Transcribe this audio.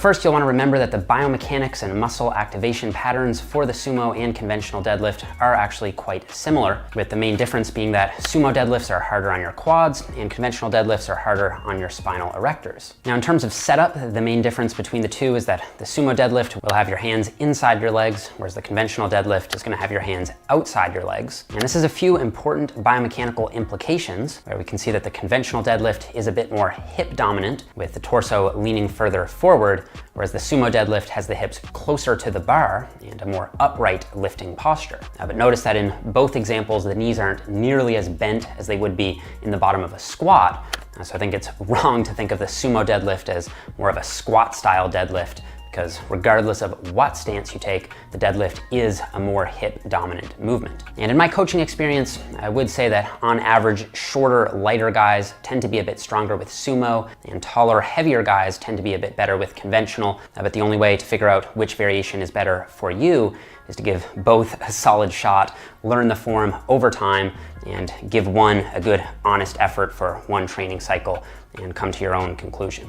First, you'll want to remember that the biomechanics and muscle activation patterns for the sumo and conventional deadlift are actually quite similar, with the main difference being that sumo deadlifts are harder on your quads and conventional deadlifts are harder on your spinal erectors. Now, in terms of setup, the main difference between the two is that the sumo deadlift will have your hands inside your legs, whereas the conventional deadlift is going to have your hands outside your legs. And this has a few important biomechanical implications, where we can see that the conventional deadlift is a bit more hip dominant, with the torso leaning further forward, whereas the sumo deadlift has the hips closer to the bar and a more upright lifting posture. But notice that in both examples, the knees aren't nearly as bent as they would be in the bottom of a squat. So I think it's wrong to think of the sumo deadlift as more of a squat style deadlift, because regardless of what stance you take, the deadlift is a more hip dominant movement. And in my coaching experience, I would say that on average, shorter, lighter guys tend to be a bit stronger with sumo, and taller, heavier guys tend to be a bit better with conventional. But the only way to figure out which variation is better for you is to give both a solid shot, learn the form over time, and give one a good, honest effort for one training cycle, and come to your own conclusion.